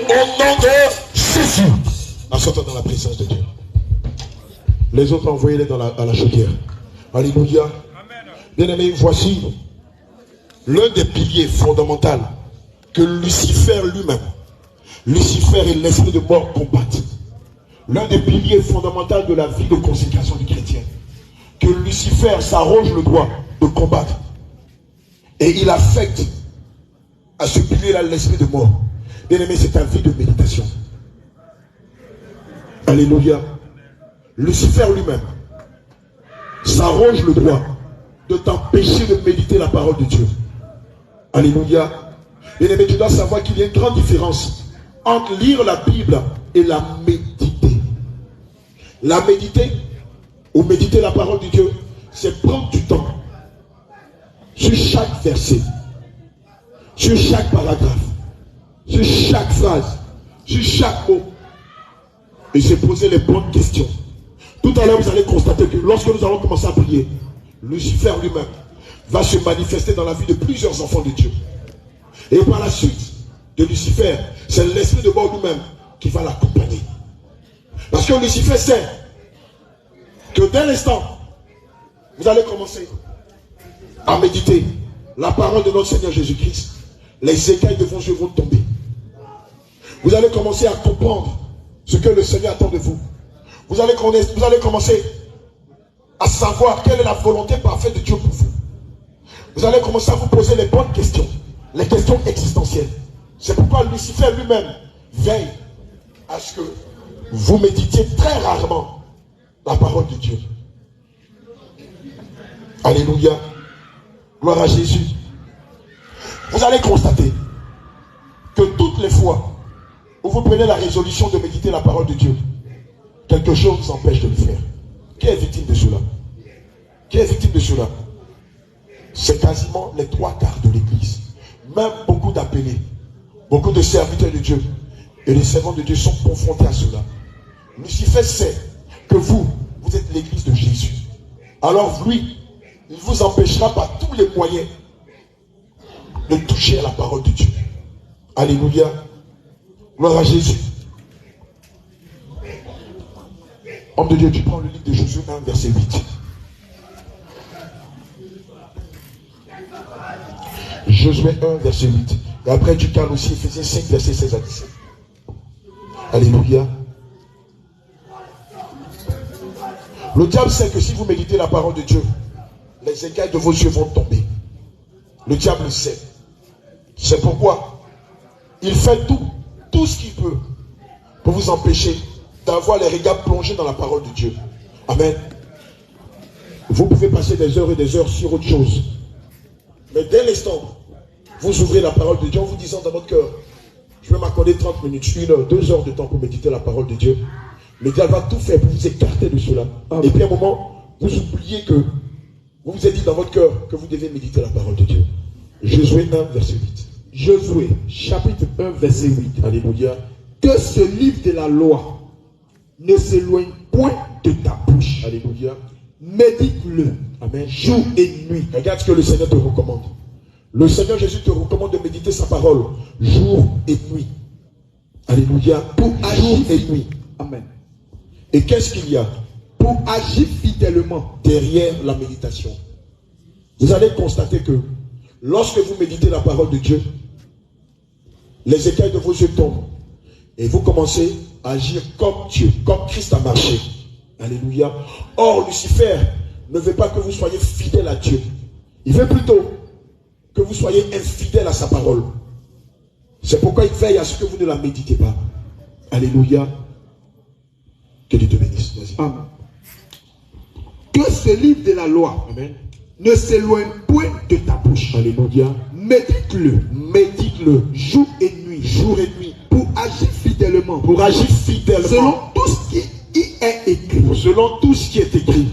Au nom de Jésus. En sortant dans la présence de Dieu. Les autres, envoyez-les à la chaudière. Alléluia. Bien-aimés, voici l'un des piliers fondamentaux que Lucifer lui-même, Lucifer et l'esprit de mort combattent. L'un des piliers fondamentaux de la vie de consécration du chrétien, que Lucifer s'arroge le droit de combattre. Et il affecte à ce pilier-là l'esprit de mort. Bien-aimé, c'est un vie de méditation. Alléluia. Lucifer lui-même s'arroge le droit de t'empêcher de méditer la parole de Dieu. Alléluia. Bien-aimé, tu dois savoir qu'il y a une grande différence entre lire la Bible et la méditer. La méditer, ou méditer la parole de Dieu, c'est prendre du temps sur chaque verset, sur chaque paragraphe, sur chaque phrase, sur chaque mot, et se poser les bonnes questions. Tout à l'heure, vous allez constater que lorsque nous allons commencer à prier, Lucifer lui-même va se manifester dans la vie de plusieurs enfants de Dieu. Et par la suite de Lucifer, c'est l'esprit de mort lui-même qui va l'accompagner. Parce que Lucifer sait que dès l'instant, vous allez commencer à méditer la parole de notre Seigneur Jésus-Christ, les écailles de vos yeux vont tomber. Vous allez commencer à comprendre ce que le Seigneur attend de vous. Vous allez commencer à savoir quelle est la volonté parfaite de Dieu pour vous. Vous allez commencer à vous poser les bonnes questions, les questions existentielles. C'est pourquoi Lucifer lui-même veille à ce que vous méditiez très rarement la parole de Dieu. Alléluia. Gloire à Jésus. Vous allez constater que toutes les fois où vous prenez la résolution de méditer la parole de Dieu, quelque chose vous empêche de le faire. Qui est victime de cela? Qui est victime de cela? C'est quasiment les 3/4 de l'église. Même beaucoup d'appelés, beaucoup de serviteurs de Dieu et les servants de Dieu sont confrontés à cela. Lucifer sait que vous êtes l'église de Jésus. Alors lui, il vous empêchera par tous les moyens de toucher à la parole de Dieu. Alléluia. Gloire à Jésus. Homme de Dieu, tu prends le livre de Josué 1, verset 8. Josué 1, verset 8. Et après, tu cales aussi Ephésiens 5, verset 16 à 17. Alléluia. Le diable sait que si vous méditez la parole de Dieu, les écailles de vos yeux vont tomber. Le diable le sait. C'est pourquoi il fait tout ce qu'il peut pour vous empêcher d'avoir les regards plongés dans la parole de Dieu. Amen. Vous pouvez passer des heures et des heures sur autre chose. Mais dès l'instant, vous ouvrez la parole de Dieu en vous disant dans votre cœur, je vais m'accorder 30 minutes, 1 heure, 2 heures de temps pour méditer la parole de Dieu. Le diable va tout faire pour vous écarter de cela. Et puis à un moment, vous oubliez que vous vous êtes dit dans votre cœur que vous devez méditer la parole de Dieu. Josué 1, verset 8. Josué, chapitre 1, verset 8. Alléluia. Que ce livre de la loi ne s'éloigne point de ta bouche. Alléluia. Médite-le. Amen. Jour et nuit. Regarde ce que le Seigneur te recommande. Le Seigneur Jésus te recommande de méditer sa parole jour et nuit. Alléluia. Pour agir et nuit. Amen. Et qu'est-ce qu'il y a pour agir fidèlement derrière la méditation? Vous allez constater que lorsque vous méditez la parole de Dieu, les écailles de vos yeux tombent et vous commencez à agir comme Dieu, comme Christ a marché. Alléluia. Or, Lucifer ne veut pas que vous soyez fidèle à Dieu. Il veut plutôt que vous soyez infidèle à sa parole. C'est pourquoi il veille à ce que vous ne la méditez pas. Alléluia. Que Dieu te bénisse. Vas-y. Amen. Que ce livre de la loi Amen. Ne s'éloigne point de ta bouche. Alléluia. Médite-le. Médite-le. Jour et nuit. Jour et nuit. Pour agir fidèlement. Pour agir fidèlement. Selon tout ce qui y est écrit. Selon tout ce qui est écrit.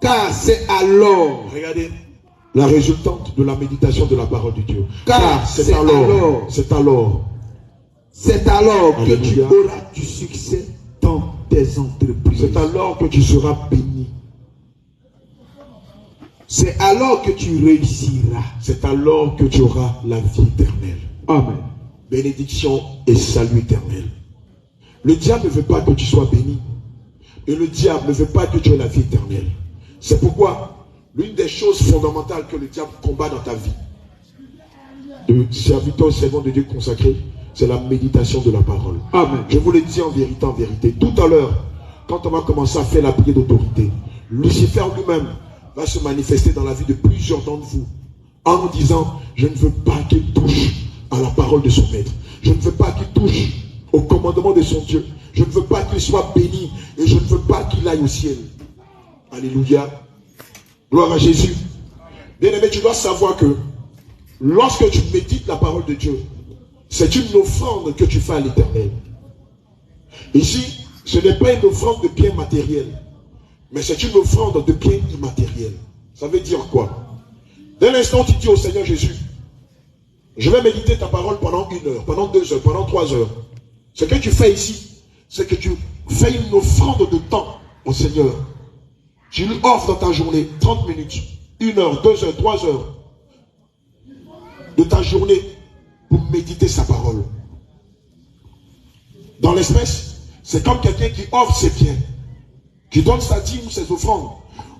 Car c'est alors. Regardez. La résultante de la méditation de la parole de Dieu. Car c'est alors. C'est alors. C'est alors que Alléluia. tu auras du succès dans tes entreprises. C'est alors que tu seras béni. C'est alors que tu réussiras. C'est alors que tu auras la vie éternelle. Amen. bénédiction et salut éternel. Le diable ne veut pas que tu sois béni. Et le diable ne veut pas que tu aies la vie éternelle. C'est pourquoi l'une des choses fondamentales que le diable combat dans ta vie, de serviteur, servant de Dieu consacré, c'est la méditation de la parole. Amen. Je vous le dis en vérité, en vérité. Tout à l'heure, quand on va commencer à faire la prière d'autorité, Lucifer lui-même va se manifester dans la vie de plusieurs d'entre vous en disant, je ne veux pas qu'il touche à la parole de son maître. Je ne veux pas qu'il touche au commandement de son Dieu. Je ne veux pas qu'il soit béni et je ne veux pas qu'il aille au ciel. Alléluia. Gloire à Jésus. Bien-aimé, tu dois savoir que lorsque tu médites la parole de Dieu, c'est une offrande que tu fais à l'Éternel. Ici, ce n'est pas une offrande de biens matériels, mais c'est une offrande de biens immatériels. Ça veut dire quoi? Dès l'instant où tu dis au Seigneur Jésus, je vais méditer ta parole pendant 1 heure, pendant 2 heures, pendant 3 heures. Ce que tu fais ici, c'est que tu fais une offrande de temps au Seigneur. Tu lui offres dans ta journée 30 minutes, 1 heure, 2 heures, 3 heures de ta journée pour méditer sa parole. Dans l'espèce, c'est comme quelqu'un qui offre ses biens, qui donne sa dîme ou ses offrandes,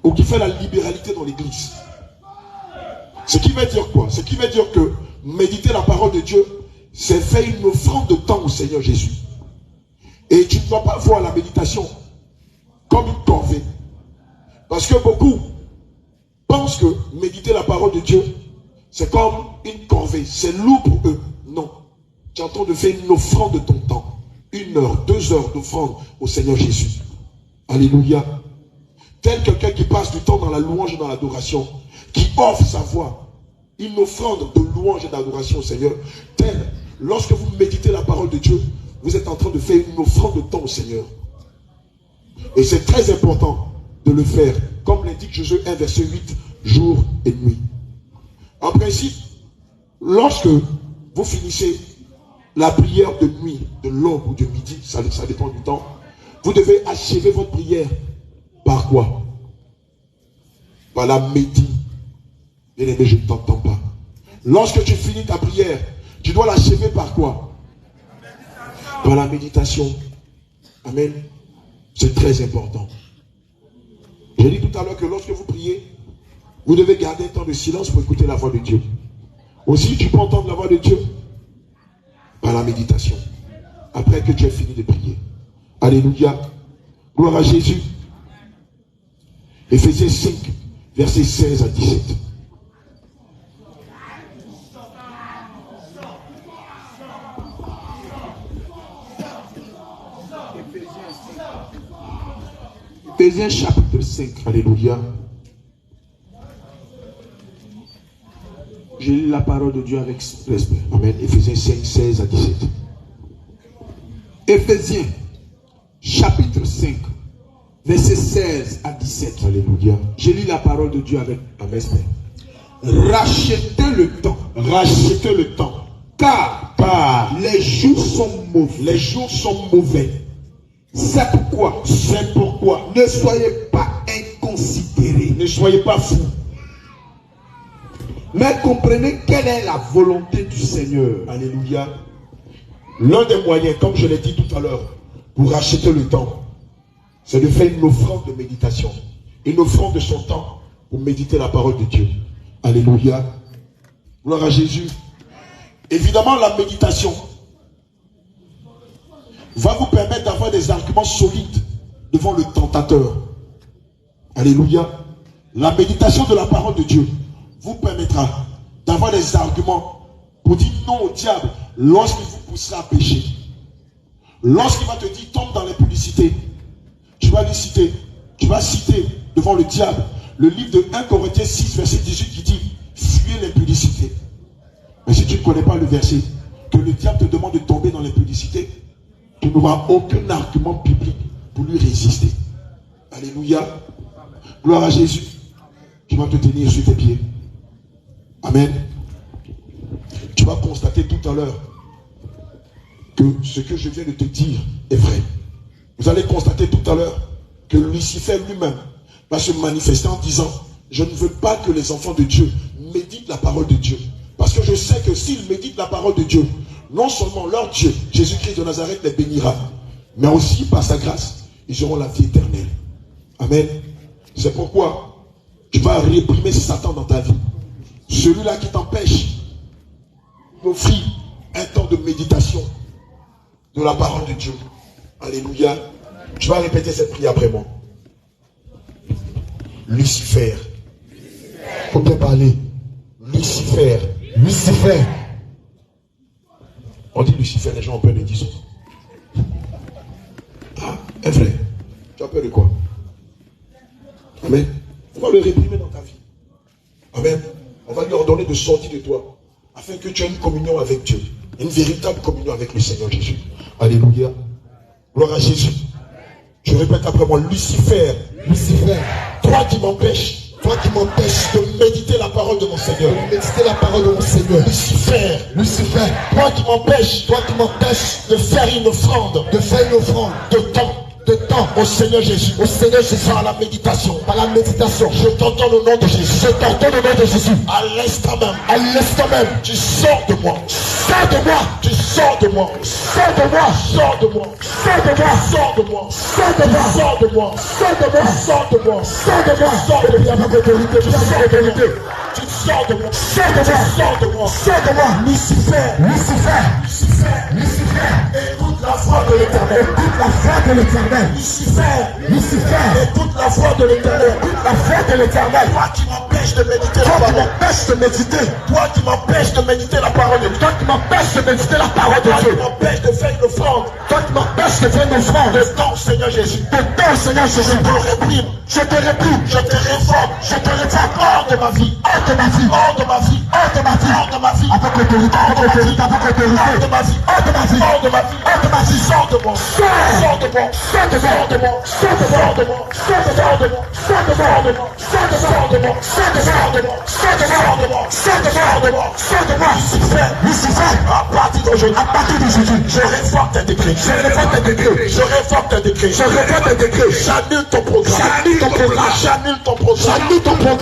ou qui fait la libéralité dans l'église. Ce qui veut dire quoi? Ce qui veut dire que méditer la parole de Dieu, c'est faire une offrande de temps au Seigneur Jésus. Et tu ne dois pas voir la méditation comme une corvée. Parce que beaucoup pensent que méditer la parole de Dieu, c'est comme une corvée. C'est lourd pour eux. Non. Tu es en train de faire une offrande de ton temps. 1 heure, 2 heures d'offrande au Seigneur Jésus. Alléluia. Tel quelqu'un qui passe du temps dans la louange et dans l'adoration, qui offre sa voix, une offrande de louange et d'adoration au Seigneur, tel, lorsque vous méditez la parole de Dieu, vous êtes en train de faire une offrande de temps au Seigneur. Et c'est très important de le faire, comme l'indique Josué 1, verset 8, jour et nuit. En principe, lorsque vous finissez la prière de nuit, de l'aube ou de midi, ça dépend du temps, vous devez achever votre prière par quoi? Par la méditation. Bien-aimé, je ne t'entends pas. Lorsque tu finis ta prière, tu dois l'achever par quoi? Par la méditation. Amen. C'est très important. J'ai dit tout à l'heure que lorsque vous priez, vous devez garder un temps de silence pour écouter la voix de Dieu. Aussi, tu peux entendre la voix de Dieu par la méditation. Après que tu aies fini de prier. Alléluia. Gloire à Jésus. Éphésiens 5, versets 16 à 17. Éphésiens chapitre 5. Alléluia. Je lis la parole de Dieu avec respect. Amen. Éphésiens 5, 16 à 17. Éphésiens chapitre 5, versets 16 à 17. Alléluia. Je lis la parole de Dieu avec respect. Rachetez le temps. Rachetez le temps. Car les jours sont mauvais. Les jours sont mauvais. C'est pourquoi ne soyez pas inconsidérés. Ne soyez pas fous. Mais comprenez quelle est la volonté du Seigneur. Alléluia. L'un des moyens, comme je l'ai dit tout à l'heure, pour racheter le temps, c'est de faire une offrande de méditation. Une offrande de son temps pour méditer la parole de Dieu. Alléluia. Gloire à Jésus. Évidemment, la méditation va vous permettre d'avoir des arguments solides devant le tentateur. Alléluia. La méditation de la parole de Dieu vous permettra d'avoir des arguments pour dire non au diable lorsqu'il vous poussera à pécher. Lorsqu'il va te dire tombe dans l'impudicité, tu vas citer devant le diable le livre de 1 Corinthiens 6 verset 18 qui dit fuyez l'impudicité. Mais si tu ne connais pas le verset, que le diable te demande de tomber dans l'impudicité, tu n'auras aucun argument biblique pour lui résister. Alléluia. Gloire à Jésus. Tu vas te tenir sur tes pieds. Amen. Tu vas constater tout à l'heure que ce que je viens de te dire est vrai. Vous allez constater tout à l'heure que Lucifer lui-même va se manifester en disant je ne veux pas que les enfants de Dieu méditent la parole de Dieu. Parce que je sais que s'ils méditent la parole de Dieu, non seulement leur Dieu, Jésus-Christ de Nazareth, les bénira, mais aussi par sa grâce, ils auront la vie éternelle. Amen. C'est pourquoi tu vas réprimer Satan dans ta vie. Celui-là qui t'empêche d'offrir un temps de méditation de la parole de Dieu. Alléluia. Tu vas répéter cette prière après moi. Lucifer. Faut bien parler. Lucifer. Lucifer. On dit Lucifer, les gens ont peur de dire ça. Ah, un frère, tu as peur de quoi? Amen. On va le réprimer dans ta vie. Amen. On va lui ordonner de sortir de toi, afin que tu aies une communion avec Dieu. Une véritable communion avec le Seigneur Jésus. Alléluia. Gloire à Jésus. Je répète après moi, Lucifer. Lucifer. Toi qui m'empêches de méditer la parole de mon Seigneur. De méditer la parole de mon Seigneur. Lucifer. Lucifer. Toi qui m'empêches de faire une offrande. De temps au Seigneur Jésus. Par la méditation. Je t'entends le nom de Jésus. À l'instant même. Tu sors de moi. Tu sors de moi. Lucifer. Écoute la voix de l'Éternel. Lucifer. Écoute la voix de l'Éternel. Toi qui m'empêches de méditer la parole. Toi qui m'empêches de méditer la parole de Dieu. Toi qui m'empêches de faire une offrande. Le temps, Seigneur Jésus. Je te réprime. Je te réforme. Hors de ma vie. Avec l'autorité. Sors de moi. Lucifer. À partir d'aujourd'hui, je réforme tes décrets. J'annule ton programme.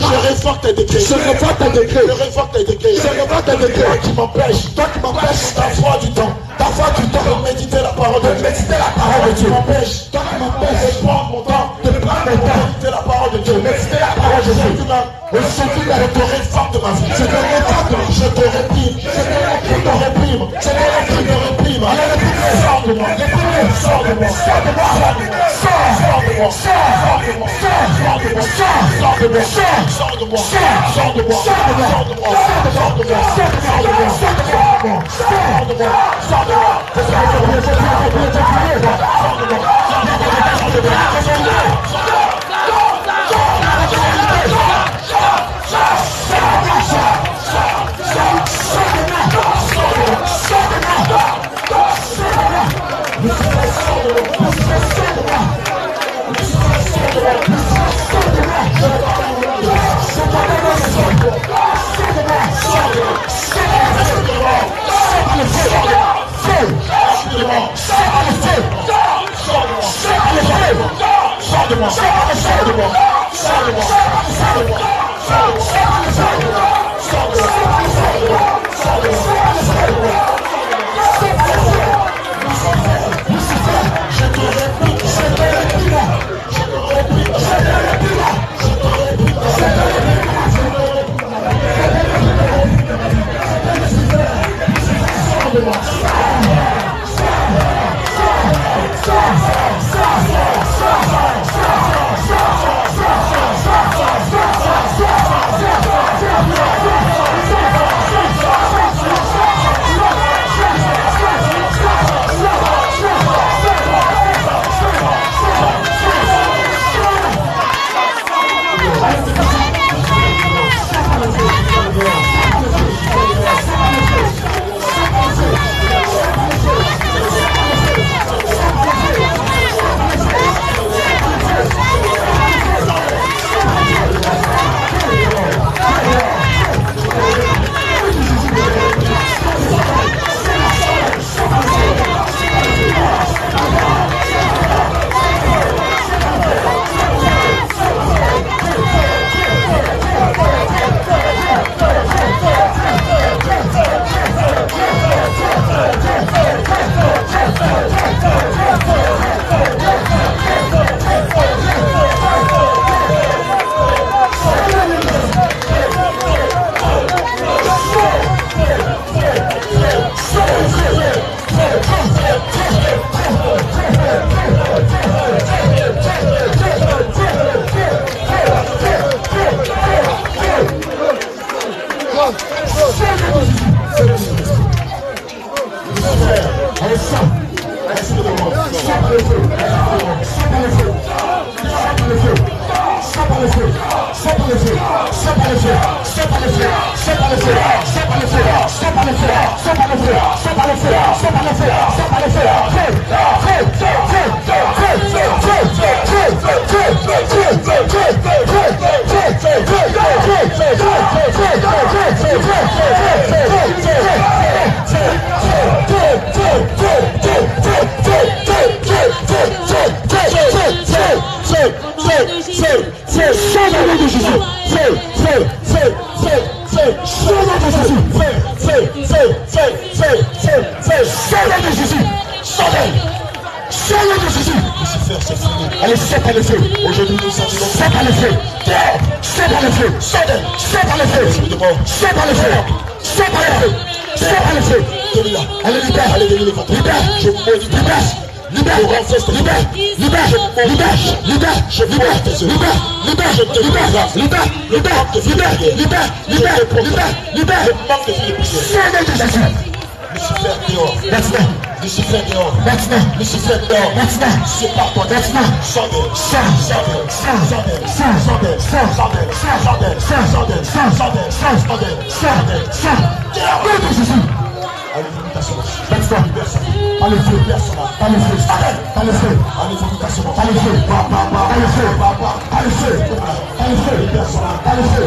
Je réforme tes décrets. Toi qui m'empêches d'avoir du temps de méditer la parole de Dieu. Tu m'empêches de prendre mon temps de méditer la parole de Dieu. Je te réforme de ma vie. Je te réprime. Sors de moi. Allez, sors. Merci de moi. Sors par le feu. Sors par le feu. Sors par le feu. Sors par le feu. Sors par le feu. Sors par le feu. Sors par le feu. Sors par le feu. Sors par le feu. Sors par le feu. Sors par le feu. Sors par le feu. Sors par le feu. Sors par le feu. Allez, c'est pas le feu. Aujourd'hui, nous sommes c'est pas le feu. C'est pas le feu. C'est pas le feu. C'est pas le feu. C'est pas le feu. C'est pas le feu. Allez, libère. Allez, libère. Je maudis ta race. Libère. Libère. Libère. Libère. Libère. Je libère. Libère. Libère. Je te libère. Libère. Libère. Libère. Libère. Libère. Libère. Libère. Je manque de vie de prière. Lucifer dehors. Maintenant. Lucifer dehors. Maintenant. Lucifer dehors. Maintenant. Sépare-toi. Maintenant. Sors-le. Allez-y, ta semence. Maintenant. Pas le feu. Pas le feu. Pas le feu. Allez-y, ta semence. Pas le feu. Pas le feu. Pas le feu. Pas le feu. Pas le feu. Allez,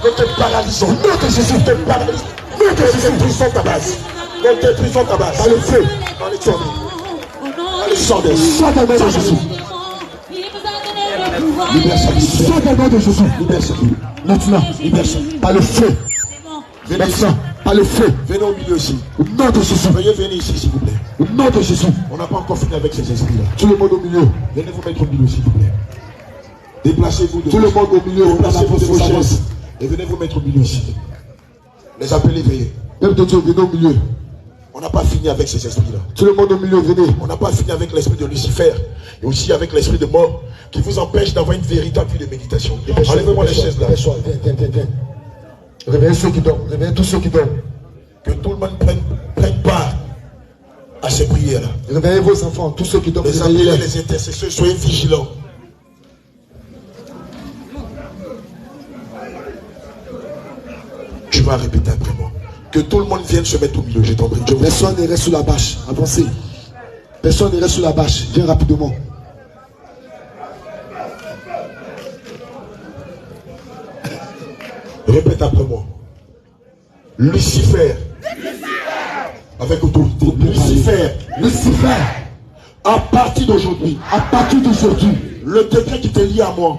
nous te paralysons. Nous te Jésus te paralysons. Nous te détruisons ta base. Nous détruisons ta base. Par le feu. Dans les tournées. Allez, sors-le. Sors-le de Jésus. Libère sa vie. Sors-le de Jésus. Libère sa vie. Maintenant. Libère sa vie. Par le feu. Venez ici. Par le feu. Venez au milieu ici. Au nom de Jésus. Veuillez venir ici, s'il vous plaît. Au nom de Jésus. On n'a pas encore fini avec ces esprits-là. Tout le monde au milieu. Venez vous mettre au milieu, s'il vous plaît. Déplacez-vous de tout le monde au milieu. Déplacez-vous de vos chaises. Et venez vous mettre au milieu ici. Les appelez, veillez. Peuple de Dieu, venez au milieu. On n'a pas fini avec ces esprits-là. Tout le monde au milieu, venez. On n'a pas fini avec l'esprit de Lucifer. Et aussi avec l'esprit de mort qui vous empêche d'avoir une véritable vie de méditation. Enlevez-moi les chaises là. Viens. Réveillez ceux qui dorment. Réveillez tous ceux qui dorment. Que tout le monde prenne part à ces prières-là. Réveillez vos enfants, tous ceux qui dorment. Les appelés, les intercesseurs, soyez vigilants. Tu vas répéter après moi. Que tout le monde vienne se mettre au milieu, je t'en prie. Personne ne reste sous la bâche. Avancez. Personne ne reste sous la bâche. Viens rapidement. Répète après moi. Lucifer. Avec autorité. Lucifer. À partir d'aujourd'hui. Le décret qui te lie à moi.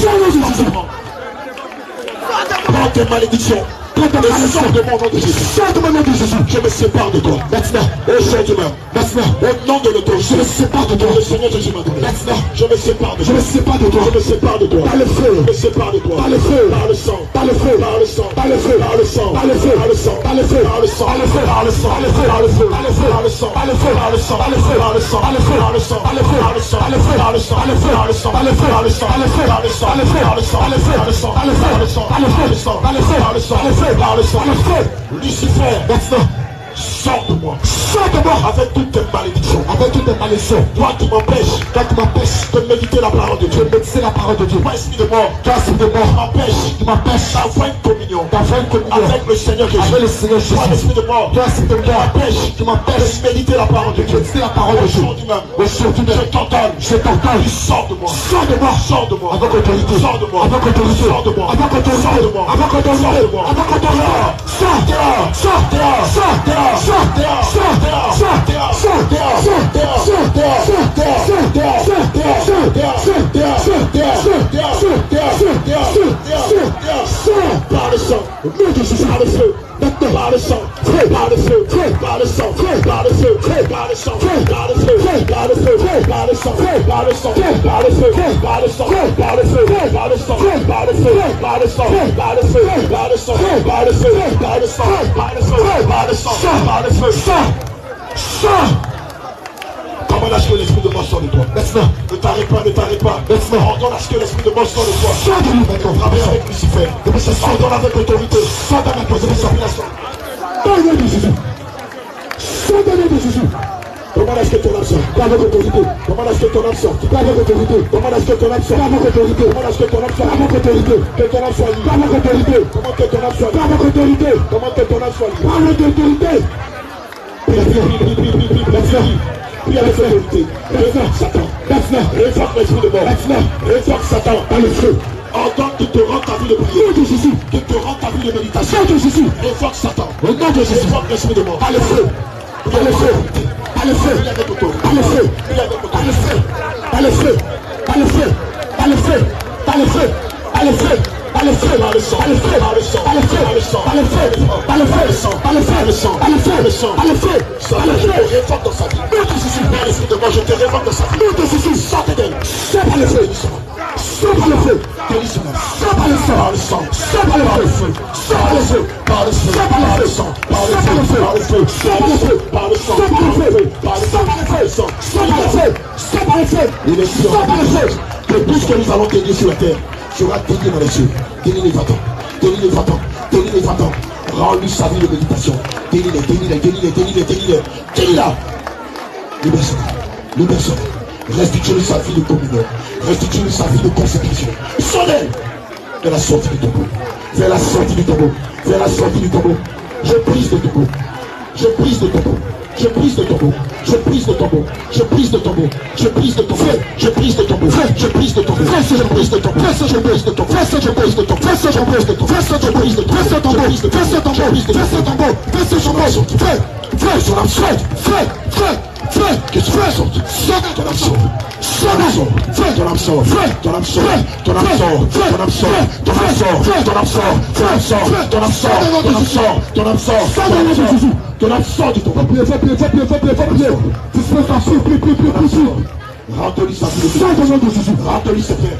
Sors de Jésus. Prends tes malédictions. Et sors de mon nom de Jésus. Sors de mon nom de Jésus. Je me sépare de toi. Maintenant. Aujourd'hui même. Maintenant. Au nom de l'autorité. Je me sépare de toi. Le Seigneur Jésus m'a donné. Maintenant. Je me sépare de toi. Je me sépare de toi. Je me sépare de toi. Par le feu. Je me sépare de toi. Par le feu. Par le sang. Par le feu. Par le sang. Par le feu. Par le sang. Par le feu. Par le sang. Par le feu. Par le sang. Par le feu. Par le sang. Par le feu. Par le feu. Par le feu. Par le sang. Par le feu. Par le sang. Par le feu. Par le sang. Par le feu. Par le sang. Par le feu. Par le sang. Par le feu. Par le sang. Par le feu. Par le sang. Par le feu. Par le sang. Par le feu. Par le sang. Par le feu. Par le sang. Par le feu. Par le sang. Par le feu. Par le sang. Par le feu. Par le sang. Par le feu. Par le sang. Par le feu. Par le sang. Par le feu. Lucifer, maintenant, sors de moi. Sors de moi avec toutes tes malédictions. Avec toutes tes malédictions. Toi qui m'empêches de méditer la parole de Dieu. De méditer la parole de Dieu. Toi esprit de mort. Toi esprit de mort. Qui m'empêche d'avoir une communion. Avec le Seigneur Jésus. Avec le Seigneur Jésus. Toi esprit de mort. Toi esprit de mort. Qui m'empêche de méditer la parole de Dieu. Méditer la parole de Dieu. Aujourd'hui même. Je t'entends. Je t'entends. Sors de moi. Sors de moi. Sors de moi. Avec autorité. Sors de moi. Avec autorité. Sors de moi. Avec autorité. Sors de moi. Avec autorité. Avec autorité. Sors dehors. Sors dehors. Sors dehors. Sors dehors. Sors dehors. Sors dehors. Sors dehors. Sors dehors. Sors dehors. Sors dehors. Sors dehors. Sors dehors. Sors dehors. Sors dehors. Sors dehors. Sors dehors. Sors dehors. Sors dehors. Sors dehors. Sors par le sang. Par le feu. Par le sang. Par le feu. Par le sang. Par le feu. Par le sang. Par le feu. Par le feu. Par le sang. Par le sang. Par le feu. Par le sang. Par le feu. Par le sang. Par le feu. Par le sang. Par le feu. Par le sang. Par le feu. Par le sang. Par le feu. Par le sang. Par le feu. Sors. Comment est-ce que l'esprit de mort sort de toi? Maintenant. Ne t'arrête pas, ne t'arrête pas. Maintenant. Ordonne à ce que l'esprit de mort sort de toi. Sors de lui maintenant. Travaille avec Lucifer. Ordonne avec autorité. Sors dans la position. Dans le nom de Jésus. Sors dans le nom de Jésus. Comment est-ce que ton âme sort? Avec autorité. Comment est-ce que ton âme sort? Avec autorité. Comment est-ce que ton âme sort? Avec autorité. Comment est-ce que ton âme sort? Avec autorité. Que ton âme soit libre. Avec autorité. Comment que ton âme soit libre. Avec autorité. Comment que ton âme soit libre. Avec autorité. Prie avec autorité. Révoque Satan. Révoque l'esprit de mort. Révoque Satan. Par le feu. Ordonne qui te rend ta vie de prière. Qui te rend ta vie de méditation. Révoque Satan. Révoque l'esprit de mort. Par le feu. Par le feu. Par le feu. Par le feu. Par le feu. Par le feu. Par le feu. Par le feu. Par le feu. Par le feu. Par le feu, par le sang, par le feu, par le sang, par le feu, par le sang, par le feu, par le feu, par le sang, par le feu, par le sang, par le feu, par le sang, par le feu, par le feu, je te révoque dans sa vie. Par l'esprit de moi, je te révoque dans sa vie. Sortez d'elle. Sors par le feu. Sors par le feu. Sors par le sang, par le sang. Sors par le feu. Sors par le feu. Par le feu. Sors par le sang. Par le feu. Par le feu. Sors par le feu. Par le sang. Par le feu. Par le sang. Par le feu. Sors par le feu. Sors par le feu. Il est sûr. Sors par le feu. Que tout ce que nous allons gagner sur la terre sera délié dans les cieux. Délié les va-t'en. Délié les va-t'en. Délié les va-t'en. Rends-lui sa vie de méditation. Délie-les, délie-les, délie-les, délie-les, délie-les. Délie-la. Libère-le. Restitue-lui sa vie de communion. Restitue-lui sa vie de consécration. Sonnez vers la sortie du tombeau. Vers la sortie du tombeau. Vers la sortie du tombeau. Je brise le tombeau. Je brise le tombeau. Je brise le tombeau. Je brise le tombeau. Je brise le tombeau. Je brise le tombeau. Je brise le tombeau. Je brise le tombeau. Je brise le tombeau. Je brise le tombeau. Je brise le tombeau. Je brise le tombeau. Je brise le tombeau. Je brise le tombeau. Je brise le tombeau. Je brise le tombeau. Fais sur moi. Fais sur la fête. Fais. Que tu fais sorte. Sors ton âme sort. Fais ton âme sort. Ton âme sort. Ton âme sort. Ton âme sort. Ton âme sort. Ton âme sort. Ton âme sort. Ton âme sort. Ton âme sort. Ton âme sort. Ton âme sort du tombeau. Rends-lui sa vie. Rends-lui ses frères.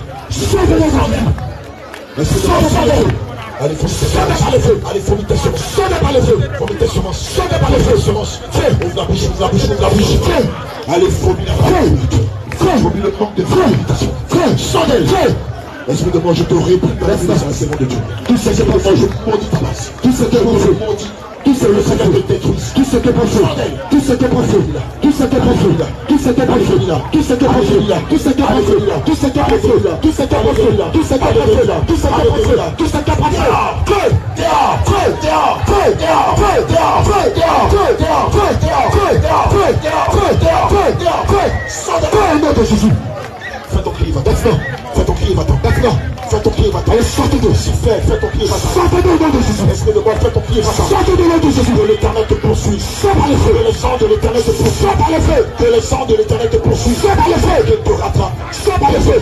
Allez, vomit tes semences. Sonnez par le feu. Vomit tes semences. Sonnez par le feu. Semences. Ouvre la bouche, ouvre la bouche, ouvre la bouche. Allez, vomit la feu. Vomit le manque de méditation. Sonnez. Esprit de moi, je te réprime dans la séance de Dieu. Tout ce que je maudis ta base. Tout ce que je maudis. Tout ce que le Seigneur te détruise. Tout ce que profite. Tout ce que profite. Tout ce que profite. Tout ce que profite. Tout ce que profite. Tout ce que profite. Tout ce que profite. Tout ce que profite. Tout ce que profite. Tout ce que profite. Tout ce que profite. Feu. Dehors. Feu. Dehors. Feu. Dehors. Feu. Dehors. Feu. Dehors. Feu. Dehors. Feu. Dehors. Feu. Dehors. Feu. Dehors. Feu. Dehors. Feu. Dehors. Feu. Sans au nom de Jésus. Fais ton cri, va-t'en. Fais ton cri, va-t'en. Fais ton pied, va-t'en. Allez, sortez-le. Fais ton pied, va-t'en. Sortez-le au nom de Jésus. Esprit de moi, fais ton pied, va-t'en. Sortez-le au nom de Jésus. Que l'éternel te poursuit. Sors par le feu. Que le sang de l'éternel te poursuit. Sors par le feu. Que le sang de l'éternel te poursuit. Sors par le feu. Que te rattrape. Sors par le feu.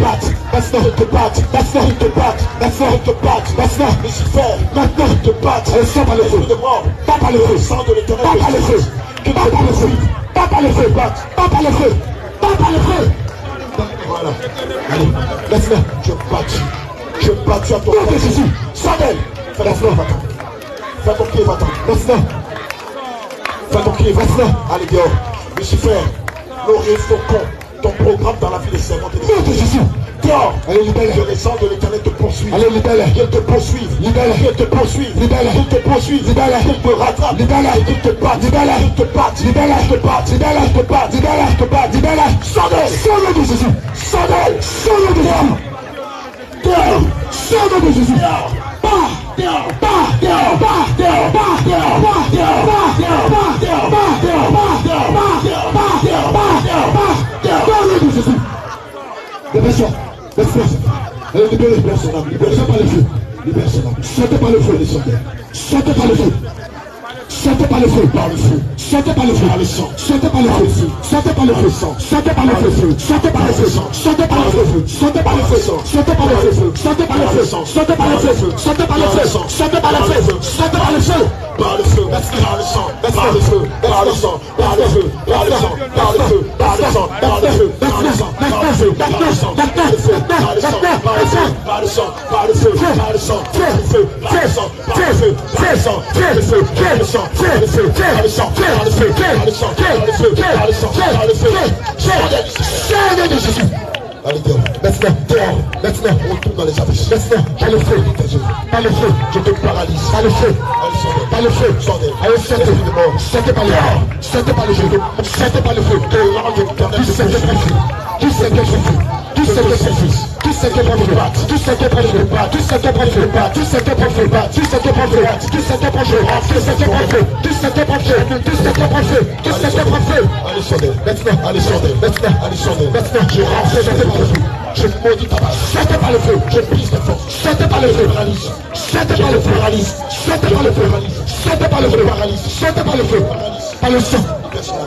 Maintenant, il te batte. Maintenant, il te batte. Maintenant, il te batte. Maintenant, Lucifer. Maintenant, il te batte. Allez, sors par le feu. De mort. Pas par le feu. Le sang de l'éternel. Pas par le feu. Que pas par le feu. Pas par le feu. Pas par le feu. Pas par le feu. Voilà. Allez, maintenant, je bats à ton nom de Jésus. Samuel, fais ton pied, va-t'en. Fais ton pied, va-t'en. Maintenant. Fais ton pied, va-t'en. Allez, dehors. Lucifer, nous révoquons ton programme dans la vie des servants de Jésus. Dehors. Allez, libère. Que les sang de l'éternel te poursuivent. Allez, libère. Qu'ils te poursuivent. Libère. Qu'ils te poursuivent. Libère. Qu'ils te poursuivent. Libère. Qu'ils te rattrapent. Libère. Qu'ils te battent. Libère. Qu'ils te battent. Libère. Qu'ils te battent. Libère. Qu'ils te battent. Libère. Qu'ils te battent. Libère. Sors de Jésus. Sors de Jésus. Dehors. Sors de Jésus. Allez, libère son âme, libère par le feu. Libère son âme. Sortez par le feu, les soldats. Sortez par le feu. Sortez par le feu, par le feu. Sortez par le feu, par le sang. Sortez par le feu, sortez par le feu, sang. Sortez par le feu, sortez par le feu, sang. Sortez par le feu, sortez par le feu, sang. Sortez par le feu, sortez par le feu, sang. Sortez par le feu, sortez par le feu, sang. Sortez par le feu, sortez par le feu. Par le feu, par le sang, par le feu, par le sang, par le feu, par le sang, par le feu, par le sang, par le feu, par le sang, par le feu, par le sang, par le feu, par le sang, par le feu, par le sang, par le feu, par le sang, par le feu, par le sang, par le feu, par le sang, par le feu, par le sang, par le feu, par le sang, par le feu, par le sang, par le feu, par le sang, par le feu, de Jésus. Allez, dehors. Maintenant, on tourne dans les abysses. Maintenant, par le feu, par le feu, je te paralyse. Par le feu, par le feu, allez, sortez par le feu, sortez par le feu, sortez par le feu, tout ce que je fais, tout ce que je fais, tout ce que je fais, tout ce ce qui est proche de battre, tout ce qui est proche de battre, tout ce qui est proche de battre, tout ce qui est proche de battre, tout ce qui est proche de battre, tout ce qui est proche de battre, tout ce qui est proche de battre, tout ce qui est proche de battre, tout ce qui est proche de battre, tout ce qui est proche de battre. Allez sur d'elle, maintenant, allez sur d'elle, maintenant, allez sur d'elle, maintenant, je rentre, sortez par le feu, je maudis ta base, sortez par le feu, je brise ta force, sortez par le feu, paralyse, sortez par le feu, paralyse, sortez par le feu, paralyse, sortez par le feu, paralyse, sortez par le feu, par le sang,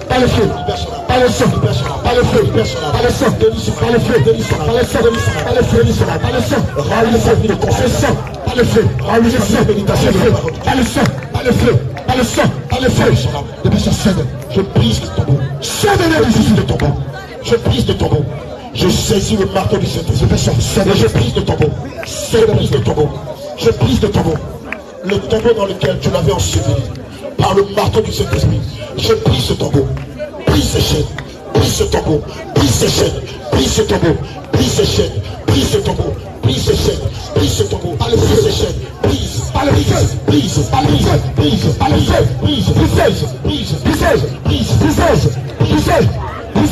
par le feu, par le sang, par le feu, par le sang, par le feu, par le sang, par le feu, par le sang, par le sang, par le feu, par le sang, méditation, par le sang, par le feu, par le sang, par le feu, depuis sa scène, je brise le tombeau, cède-le Jésus de tombeau, je brise le tombeau, je saisis le marteau du Saint-Esprit, je brise le tombeau, je brise le tombeau, je brise le tombeau, le tombeau dans lequel tu l'avais enseveli, par le marteau du Saint-Esprit, je brise ce tombeau, brise ces chaînes, brise ce tombeau, brise ces chaînes, brise ce tombeau, brise ces chaînes, brise ce tombeau, brise ces chaînes, brise ce tombeau, par le feu ces chaînes, brise, par le feu, brise, par le feu, brise, par le feu, brise, brise, brise, brise, brise, brise, brise, brise,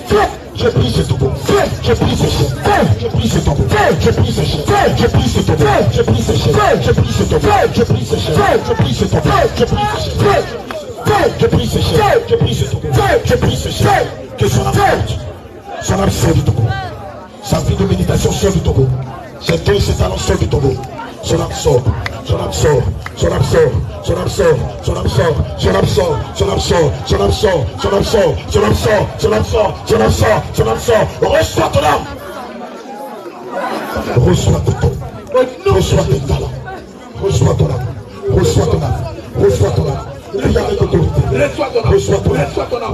feu, je brise ce tombeau, feu, je brise ces chaînes, feu, je brise ce tombeau, feu, je brise ces chaînes, feu, je brise ce tombeau, je brise ces chaînes, feu, je brise ce tombeau, je brise ces chaînes, feu, je brise ce tombeau, je brise ces chaînes, je brise ces chaînes, je brise ce tombeau, je brise ces chaînes, que son âme sorte, son âme sort du tombeau, sa vie de méditation sort du tombeau, ses dons et ses talents sortent du tombeau, son âme sort, son âme sort, son âme sort, son âme sort, son âme sort, son âme sort, son âme sort, son âme sort, son âme sort, son âme sort, son âme sort, son âme sort, son âme sort, reçois ton âme, reçois tes dons, reçois tes talents, reçois ton âme, reçois ton âme, reçois ton âme. Prie avec autorité. Reçois ton âme. Reçois ton âme. Reçois ton âme.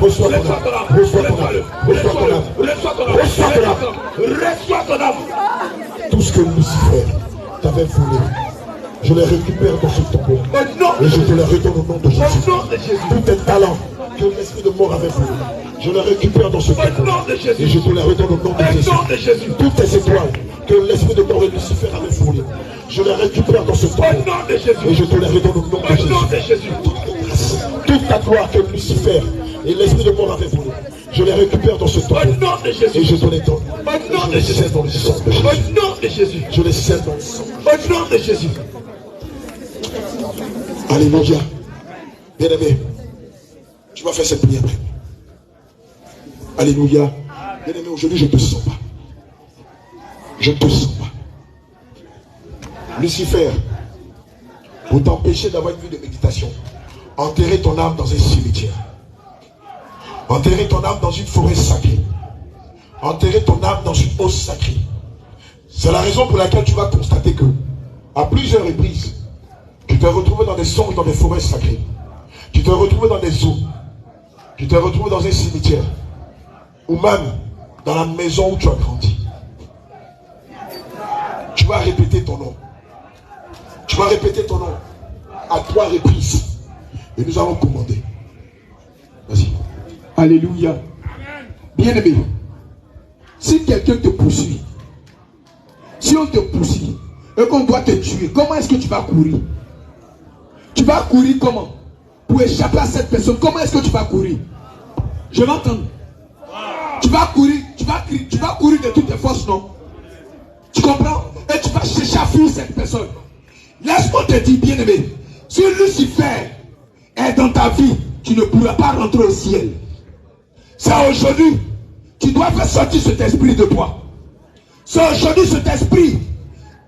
Reçois ton âme. Reçois ton âme. Reçois ton âme. Reçois ton âme. Reçois ton âme. Tout ce que Lucifer t'avait volé, je les récupère dans ce tombeau. Et je te les redonne au nom de Jésus. Tous tes talents que l'esprit de mort avait volé, je les récupère dans ce tombeau. Et je te les redonne au nom de Jésus. Toutes tes étoiles que l'esprit de mort et Lucifer avait volé, je les récupère dans ce tombeau. Et je te les redonne au nom de Jésus. Toute ta gloire que Lucifer et l'esprit de mort avaient volé, je les récupère dans ce tombeau. Et je te les donne. Je les scelle dans le sang de Jésus. Je les scelle dans le sang. Au nom de Jésus. Alléluia. Bien-aimé, tu vas faire cette prière après. Alléluia. Bien-aimé, aujourd'hui je ne te sens pas. Je ne te sens pas. Lucifer, pour t'empêcher d'avoir une vie de méditation, enterrer ton âme dans un cimetière, enterrer ton âme dans une forêt sacrée, enterrer ton âme dans une hausse sacrée. C'est la raison pour laquelle tu vas constater que, à plusieurs reprises, tu t'es retrouvé dans des songes, dans des forêts sacrées, tu t'es retrouvé dans des eaux, tu t'es retrouvé dans un cimetière, ou même dans la maison où tu as grandi. Tu vas répéter ton nom. Tu vas répéter ton nom à 3 reprises. Et nous allons commander. Vas-y. Alléluia. Bien-aimé, si quelqu'un te poursuit, si on te poursuit et qu'on doit te tuer, comment est-ce que tu vas courir? Tu vas courir comment? Pour échapper à cette personne, comment est-ce que tu vas courir? Je vais entendre. Tu vas courir, tu vas courir de toutes tes forces, non? Tu comprends? Et tu vas chercher à fuir cette personne. Laisse-moi te dire, bien-aimé, si Lucifer est dans ta vie, tu ne pourras pas rentrer au ciel. C'est aujourd'hui, tu dois faire sortir cet esprit de toi. C'est aujourd'hui, cet esprit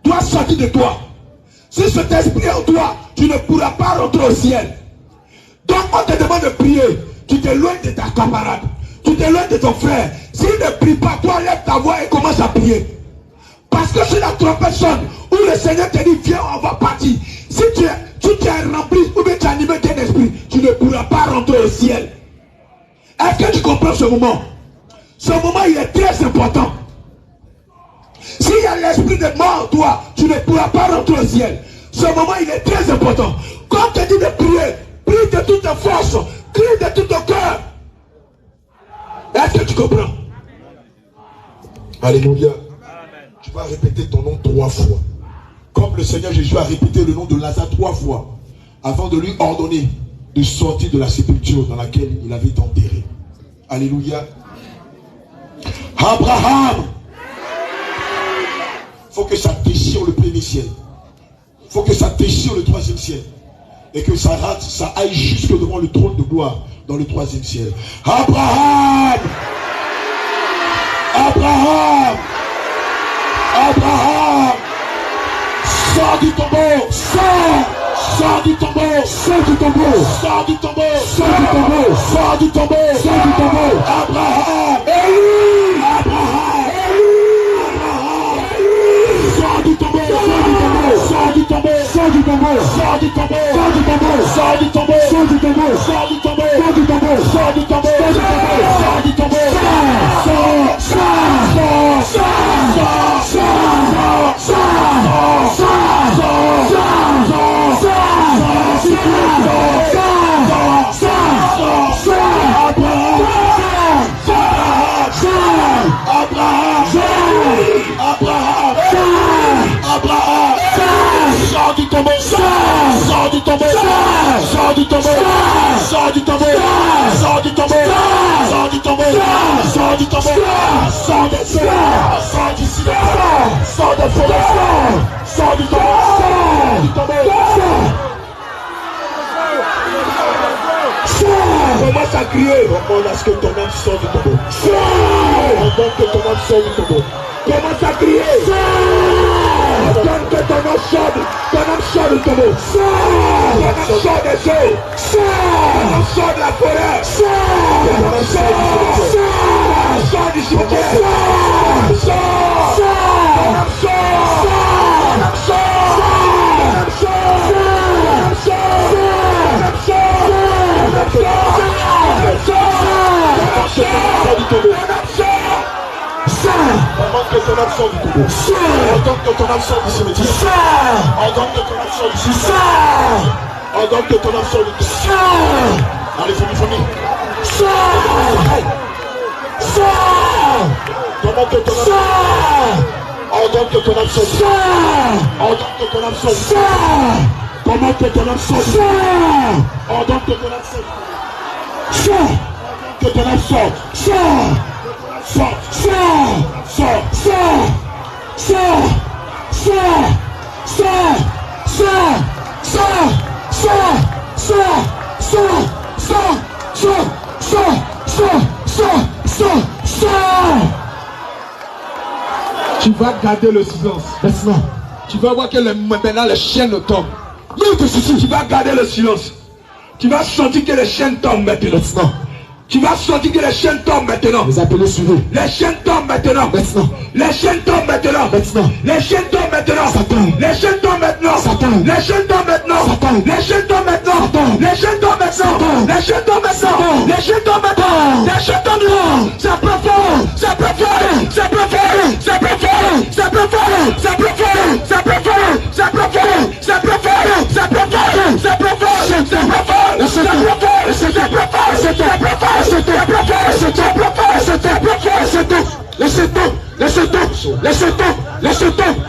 doit sortir de toi. Si cet esprit est en toi, tu ne pourras pas rentrer au ciel. Donc on te demande de prier, tu t'éloignes de ta camarade, tu t'éloignes de ton frère. S'il ne prie pas, toi lève ta voix et commence à prier. Parce que si la trompette sonne, où le Seigneur te dit, viens, on va partir. Si tu es rempli, ou bien tu es animé d'un esprit, tu ne pourras pas rentrer au ciel. Est-ce que tu comprends ce moment? Ce moment, il est très important. S'il y a l'esprit de mort en toi, tu ne pourras pas rentrer au ciel. Ce moment, il est très important. Quand on te dit de prier, prie de toute ta force, crie de tout ton cœur. Est-ce que tu comprends? Alléluia. Tu vas répéter ton nom 3 fois. Comme le Seigneur Jésus a répété le nom de Lazare 3 fois, avant de lui ordonner de sortir de la sépulture dans laquelle il avait été enterré. Alléluia. Abraham. Faut que ça déchire le premier ciel. Faut que ça déchire le troisième ciel. Et que ça rate, ça aille jusque devant le trône de gloire dans le troisième ciel. Abraham. Abraham. Abraham. Sors du tombeau. Sors du tombeau. Sors du tombeau. Sors du tombeau. Sors du tombeau. Sors du tombeau. Sors du tombeau. Abraham. Élie. Abraham. Sors du tombeau. Sors du tombeau. Sors du tombeau. Sors du tombeau. Sors du tombeau. Sors du tombeau. Sors du tombeau. Sors du tombeau. Sors du tombeau. Sors du tombeau. Sors du tombeau. Sors du tombeau. Sors du tombeau, sors du tombeau, sors du tombeau, sors du tombeau, sors du tombeau, sors du tombeau, sors du tombeau, sors des cieux, sors du ciel, sors des forêts, sors du tombeau, sors du tombeau. Commence à crier. Comment est-ce que ton âme sort du tombeau? Pendant que ton âme sort du tombeau. Commence à crier. Donne que ton âme sort du tombeau. Ton âme sort des eaux. Ton âme sort de la forêt. Ton âme sort du cimetière. Ton âme Ordonne que ton âme sort du tombeau. Ordonne que ton âme sort du cimetière. Ordonne que ton âme sort du cimetière. Ordonne que ton âme sort du tombeau. Allez, famille. Ordonne que ton âme sort. Ordonne que ton âme sort. Ordonne que ton âme sort. Comment que ton âme sort. Ordonne que ton âme sort. Que ton âme sort. Tu vas garder le silence. Maintenant, tu vas voir que maintenant les chaînes tombent. Tu vas garder le silence. Tu vas sentir que les chaînes tombent maintenant. Tu vas sentir que les chaînes tombent maintenant. Les appelés suivez. Les chaînes tombent maintenant. Les chaînes tombent maintenant. Les chaînes tombent maintenant. Les chaînes tombent maintenant. Les chaînes tombent maintenant. Les chaînes tombent maintenant. Les chaînes tombent maintenant. Les chaînes tombent maintenant. Les chaînes tombent maintenant. Les chaînes tombent maintenant. Ça peut faire. Ça peut faire. Ça peut faire. Ça peut faire. Ça peut faire. Ça peut faire. Ça peut faire. Ça peut faire. Ça peut faire. Ça peut faire. Ça peut faire. Ça peut faire. Ça peut faire. Ça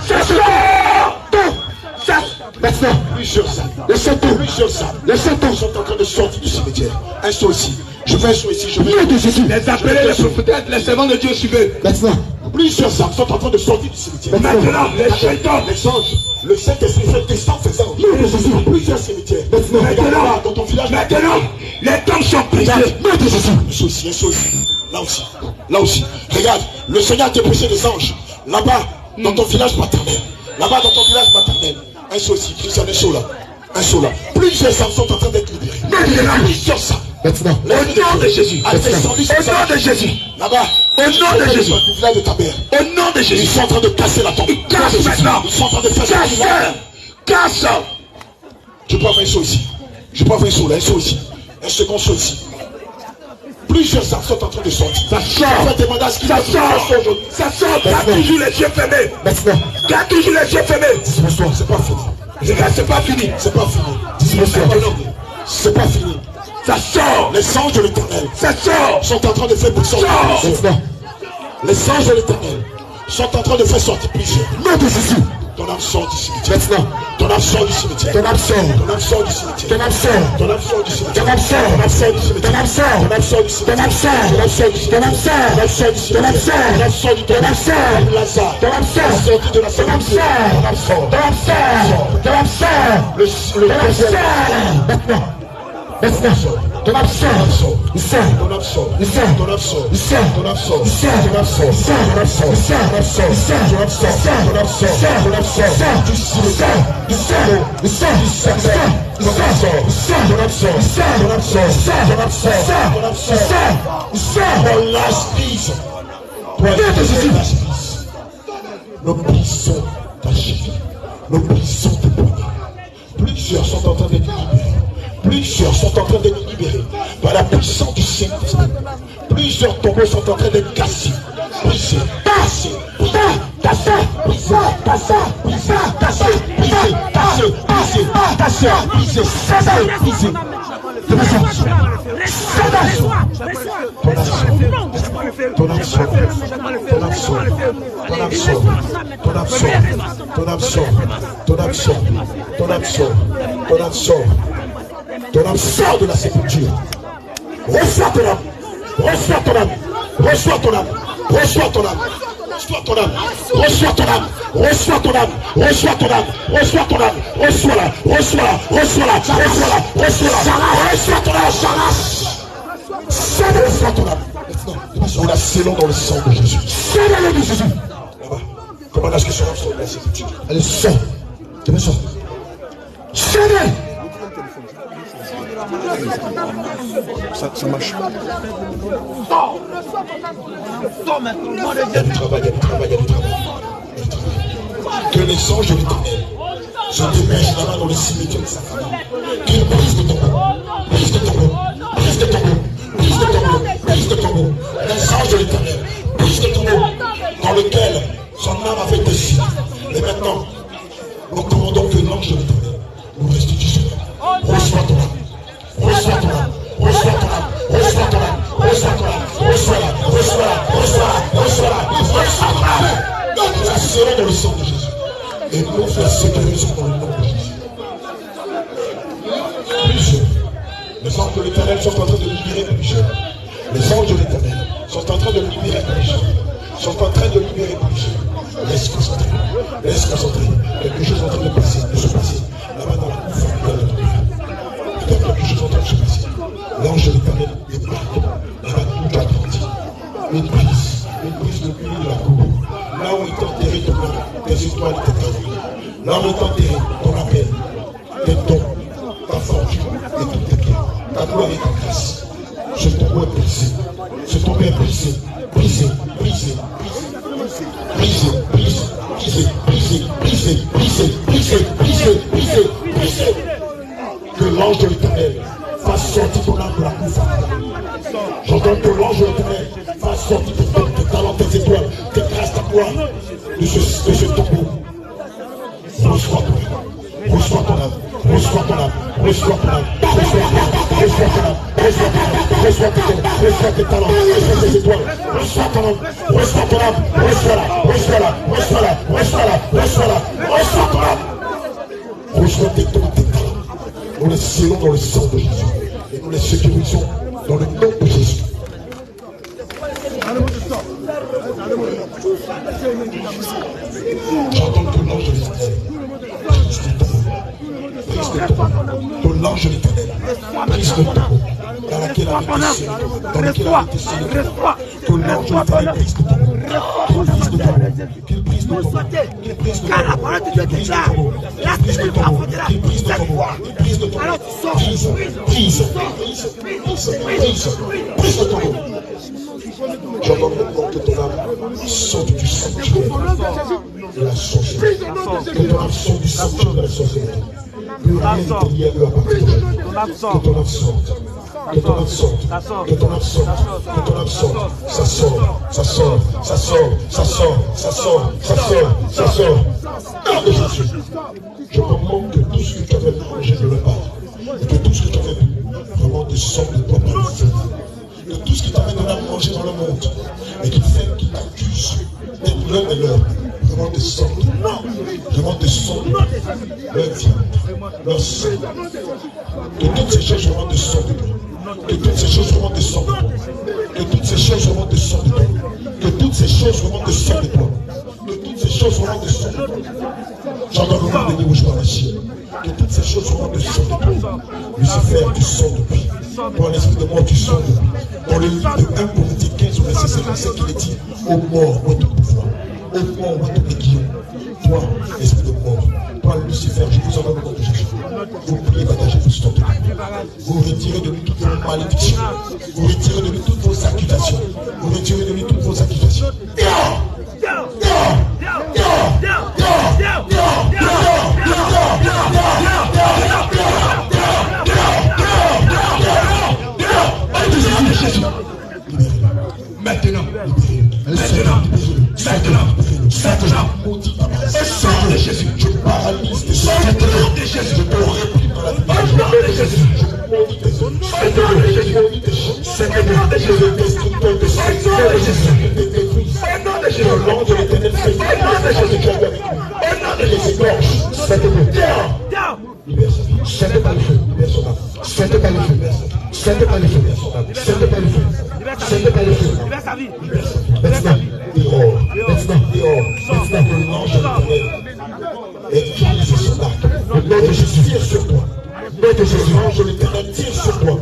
peut faire. Maintenant, plusieurs âmes sont en train de sortir du cimetière. Un saut ici. Je fais un saut ici. Je vais les appeler, les prophètes, les servants de Dieu suivez. Maintenant, plusieurs âmes sont en train de sortir du cimetière. Maintenant, les chaîtons, les anges, le Saint-Esprit fait descendre ses anges. Plusieurs cimetières. Maintenant, dans ton village. Maintenant, les tombes sont brisées. Un saut ici. Là aussi. Regarde, le Seigneur t'a poussé des anges. Là-bas, dans ton village maternel. Un saut ici. Christian, un saut là. Plusieurs âmes sont en train d'être libérées. Plusieurs âmes. Maintenant, au nom de Jésus, au nom de Jésus, là-bas, au nom de Jésus, au nom de Jésus, ils sont en train de casser la tombe. Ils cassent maintenant. Ils sont en train de faire casse. Je peux avoir un saut ici. Un saut ici. Un second saut ici. Plusieurs âmes sont en train de sortir. Ça sort. Ça sort. Garde toujours les yeux fermés. Maintenant. Garde toujours les yeux fermés. Bonsoir, c'est pas fini. Regarde, c'est pas fini. C'est pas fini. Ça sort. Les anges de l'éternel. Ça sort. Sont en train de faire sortir. Les anges de l'éternel sont en train de faire sortir plusieurs. Nom de Jésus. Ton âme sort du cimetière. Maintenant, ton âme sort du cimetière. Ton âme sort. Ton âme sort du cimetière. Ton âme sort. Ton âme sort du cimetière. Ton âme sort. Ton âme sort du cimetière. Ton âme sort. Ton âme sort du cimetière. Ton âme sort. Ton âme sort du cimetière. Ton âme sort. Ton âme sort du cimetière. Ton âme sort. Ton âme sort du ton âme sort. Lazare. Ton âme sort. Sorti de la sépulture. Ton âme sort. Ton âme sort. Ton âme sort. Le maintenant. Maintenant, ton âme sort, il sort, ton âme sort, il sort, ton âme sort, il sort, ton âme sort, il sort, ton âme sort, il sort, ton âme sort, il sort, ton âme sort, il sort, ton âme sort, ton âme sort, ton âme sort, du cimetière, il sort, il sort, il sort, il sort, il sort, ton âme sort, il sort, ton âme sort, il sort, ton âme sort, ton âme sort, il sort, ton lâche prise, ton Jésus, nos prisons tachées, nos prisons déployées, plusieurs sont en train d'être libérés. Plusieurs sont en train d'être libérés par la puissance du Saint-Esprit. Plusieurs tombeaux sont en train d'être cassés, brisés, cassés, cassés, brisés, cassés, brisés, cassés, brisés, cassés, brisés, cassés, brisés, brisés. Ton âme sort de la sépulture. Reçois ton âme. Reçois ton âme. Reçois ton âme. Reçois ton âme. Reçois ton âme. Reçois ton âme. Reçois ton âme. Reçois ton âme. Reçois ton âme. Reçois-la. Reçois-la. Reçois-la. Reçois-la. Reçois-la. Reçois ton âme. Reçois ton âme. Nous la scellons dans le sang de Jésus. Scellons-le de Jésus. Là-bas. Comment est-ce que son âme sort de la sépulture? Allez, sors. Tu sors. Scellez. Ça marche. Il y a du travail, il y a du travail, il y a du travail. Que les anges de l'Éternel se démêchent là-bas dans le cimetière de sa famille. Qu'ils brisent de tombeau, brisent de tombeau, brisent de tombeau, brisent de tombeau, brisent de tombeau. Les anges de l'Éternel brisent de tombeau dans lequel son âme avait été scie. Et maintenant, nous commandons que l'ange de l'Éternel nous restitue son âme. Reçois ton âme. Reçois ton âme, reçois ton âme, reçois ton âme, reçois ton âme, reçois-la, reçois-la, reçois-la, reçois-la, reçois ton âme. Nous la serrons dans le sang de Jésus. Et nous la sécurisons dans le nom de Jésus. Plusieurs. Les anges de l'Éternel sont en train de libérer plusieurs. Les anges de l'Éternel sont en train de libérer plusieurs. Sont en train de libérer plusieurs. Laisse concentrer. Laisse concentrer. Quelque chose est en train de passer, de se passer. Là-bas dans la coupe, quelque chose en train de se passer. L'ange de l'Éternel est partout. Elle va tout agrandir. Une prise de l'huile de la coupe. Là où est enterré ton âme, tes étoiles t'éteignent. Là où est enterré ton appel, tes dons, ta fortune et toutes tes pierres, ta gloire et ta grâce. Ce tombeau est brisé. Ce tombeau est brisé. Brisé, brisé, brisé, brisé, brisé, brisé, brisé, brisé, brisé, brisé, brisé, brisé. Que l'ange de l'Éternel fasse sortir ton âme de la coupe. J'entends que l'ange de l'Éternel fasse sortir tes talents, tes étoiles, tes grâces, ta gloire de ce tombeau. Reçois ton âme, reçois ton âme, reçois ton âme, reçois ton âme, reçois ton âme, reçois ton âme, reçois ton âme, reçois tes talents, reçois tes étoiles, reçois ton âme, reçois ton âme, reçois-la, reçois-la, reçois-la, reçois-la, reçois-la, reçois ton âme, reçois tes dons, tes talents. Nous les scellons dans le sang de Jésus et nous les sécurisons dans le nom de Jésus. J'entends que l'ange de l'Éternel prise de tombeau, que l'ange de l'Éternel prise de tombeau dans laquelle avait été scellé, dans lequel avait été scellé, que l'ange de l'Éternel prise de tombeau, qu'il prise de tombeau, qu'il prise de tombeau, qu'il prise de tombeau, qu'il prise de tombeau, qu'il prise de tombeau, qu'il prise de tombeau, prise, prise, prise, prise, prise de tombeau. J'entends maintenant que ton âme sorte du sanctuaire de la sorcellerie. Que ton âme sorte du sanctuaire de la sorcellerie. Plus rien n'est lié à eux à partir d'aujourd'hui. Que ton âme sorte. Que ton âme sorte. Que ton âme sorte. Que ton âme sorte. Ça sort. Ça sort. Ça sort. Ça sort. Ça sort. Ça sort. Ça sort. Nom de Jésus. Je commande que tout ce que tu avais mangé de le part. Et que tout ce que tu avais bu vraiment descende de toi par le feu. Que tout ce qui t'avait donné à manger dans le monde et qui t'accuse des douleurs et l'heure, vraiment descende. Vraiment sang, leur vie, leur sang. Que toutes ces choses remontent de sang de toi. Que toutes ces choses remontent de sang de toi. Que toutes ces choses remontent de sang de toi. Que toutes ces choses remontent de sang de toi. Que toutes ces choses remontent de sang de toi. J'entends le nom de Dieu aujourd'hui à la Chine. Que toutes ces choses remontent de sang de toi. Lucifer, tu sors depuis. Pour l'esprit de mort, tu sors depuis. Dans le livre de 1 Corinthiens 15, verset 57, il est dit: ô mort, où est ton pouvoir? Ô mort, où est ton aiguillon? Toi, esprit de mort, toi, Lucifer, je vous en donne le nom de Jésus. Vous priez, partagez vos stops. Vous retirez de lui toutes vos malédictions. Vous retirez de lui toutes vos accusations. Vous retirez de lui toutes vos accusations. Maintenant, maudit au nom de Jésus, je paralyse tes au nom de Jésus, je te réprime dans la vie. au nom de Jésus, Je maudis tes œuvres. au nom de Jésus, Je maudis tes choses. au nom de Jésus, Je destructeur de au nom de Jésus, je te détruis. au nom de Jésus, Au nom de l'Éternel, fais au nom de Jésus, avec lui. au nom de Les Jésus, égorges, faites-le. Libère sa vie. Sente par le feu, Libère son âme. sente par le feu, sente par le feu, sente par le feu, sente par le feu. Libère sa vie. Maintenant, dehors. Maintenant, dehors. Maintenant, le l'ange de l'Éternel utilise son arc. Le nom de Jésus tire sur toi. Le nom de Jésus, l'ange de l'Éternel tire sur toi.